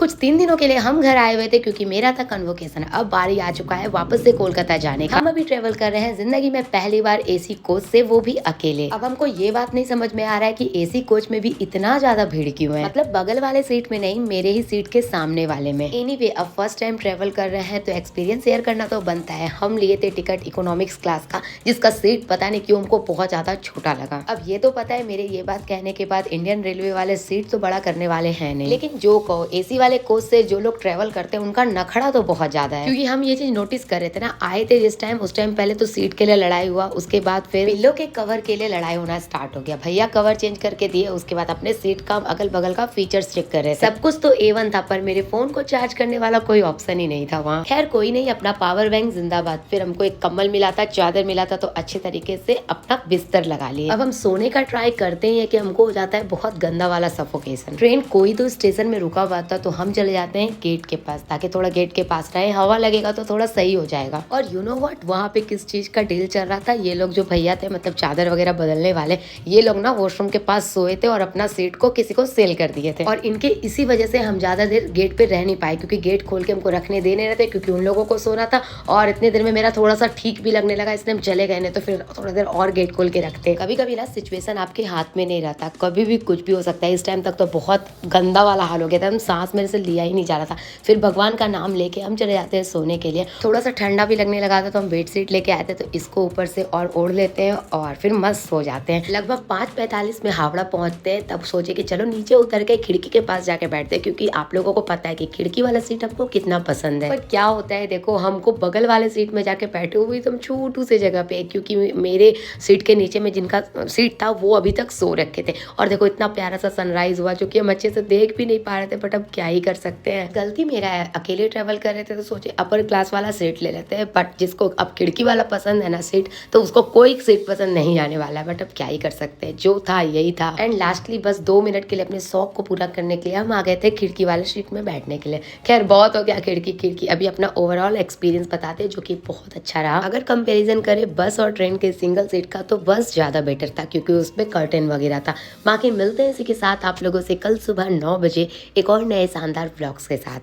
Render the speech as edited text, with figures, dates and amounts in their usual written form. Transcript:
कुछ 3 दिनों के लिए हम घर आए हुए थे क्योंकि मेरा था कन्वोकेशन। अब बारी आ चुका है वापस से कोलकाता जाने का। हम अभी ट्रेवल कर रहे हैं जिंदगी में पहली बार एसी कोच से, वो भी अकेले। अब हमको ये बात नहीं समझ में आ रहा है कि एसी कोच में भी इतना ज्यादा भीड़ क्यों है। मतलब बगल वाले सीट में नहीं, मेरे ही सीट के सामने वाले में। एनीवे, अब फर्स्ट टाइम ट्रेवल कर रहे हैं तो एक्सपीरियंस शेयर करना तो बनता है। हम लिए थे टिकट इकोनॉमिक्स क्लास का, जिसका सीट पता नहीं क्यों हमको बहुत ज्यादा छोटा लगा। अब ये तो पता है मेरे ये बात कहने के बाद इंडियन रेलवे वाले सीट तो बड़ा करने वाले हैं नहीं, लेकिन जो कहो एसी वाले कोच से जो लोग ट्रेवल करते हैं उनका नखड़ा तो बहुत ज्यादा है। क्योंकि हम ये चीज नोटिस कर रहे थे ना, आए थे जिस टाइम, उस टाइम पहले तो सीट के लिए लड़ाई हुआ, उसके बाद फिर पिल्लो के कवर के लिए लड़ाई होना स्टार्ट हो गया। भैया कवर चेंज करके दिए, उसके बाद अपने सीट का अगल बगल का फीचर्स चेक कर रहे थे। सब कुछ तो A1 था, पर मेरे फोन को चार्ज करने वाला कोई ऑप्शन ही नहीं था वहाँ। खैर कोई नहीं, अपना पावर बैंक जिंदाबाद। फिर हमको एक कम्बल मिला था, चादर मिला था, तो अच्छे तरीके से अपना बिस्तर लगा लिए। अब हम सोने का ट्राई करते हैं कि हमको हो जाता है बहुत गंदा वाला सफोकेशन। ट्रेन कोई तो स्टेशन में रुका हुआ था तो हम चले जाते हैं गेट के पास, ताकि थोड़ा गेट के पास रहे, हवा लगेगा तो थोड़ा सही हो जाएगा। और यू नो व्हाट, वहाँ पे किस चीज का डील चल रहा था। ये लोग जो भैया थे, मतलब चादर वगैरह बदलने वाले, ये लोग ना वॉशरूम के पास सोए थे और अपना सीट को किसी को सेल कर दिए थे। और इनके इसी वजह से हम ज्यादा देर गेट पे रह नहीं पाए, क्योंकि गेट खोल के हमको रखने दे नहीं रहे थे, क्योंकि उन लोगों को सोना था। और इतने देर में मेरा थोड़ा सा ठीक भी लगने लगा, इसलिए हम चले गए, नहीं तो फिर थोड़ा देर और गेट खोल के रखते। कभी कभी ना सिचुएशन आपके हाथ में नहीं रहता, कभी भी कुछ भी हो सकता है। इस टाइम तक तो बहुत गंदा वाला हाल हो गया था, हम सांस मेरे से लिया ही नहीं जा रहा था। फिर भगवान का नाम लेके हम चले जाते हैं सोने के लिए। थोड़ा सा ठंडा भी लगने लगा था तो हम बेडशीट लेके आए थे, तो इसको ऊपर से और ओढ़ लेते हैं और फिर मस्त सो जाते हैं। लगभग 5:45 में हावड़ा पहुंचते हैं, तब सोचे कि चलो नीचे उतर के खिड़की के पास जाके बैठते हैं, क्योंकि आप लोगों को पता है कि खिड़की वाला सीट हमको कितना पसंद है। पर क्या होता है, देखो हमको बगल वाले सीट में जाके बैठे हुए एकदम छोटू से जगह पे, क्योंकि मेरे सीट के नीचे में जिनका सीट था वो अभी तक सो रखे थे। और देखो इतना प्यारा सा सनराइज हुआ, जो कि हम अच्छे से देख भी नहीं पा रहे थे, बट अब क्या ही कर सकते हैं। गलती मेरा है, अकेले ट्रेवल कर रहे थे तो सोचे अपर क्लास वाला सीट ले लेते हैं, बट जिसको अब खिड़की वाला पसंद है ना सीट, तो उसको कोई सीट पसंद नहीं आने वाला है। बट अब क्या ही कर सकते हैं, जो था यही था। एंड लास्टली बस 2 मिनट के लिए अपने शौक को पूरा करने के लिए हम आ गए थे खिड़की वाले सीट में बैठने के लिए। खैर बहुत हो गया खिड़की। अभी अपना ओवरऑल एक्सपीरियंस बताते हैं, जो कि बहुत अच्छा रहा। अगर कंपेरिजन करें बस और ट्रेन के सिंगल सीट का, तो बस ज्यादा बेटर था, क्योंकि उसमें कर्टेन वगैरह था। बाकी मिलते हैं इसी के साथ आप लोगों से कल सुबह 9 बजे एक और नए शानदार व्लॉग्स के साथ।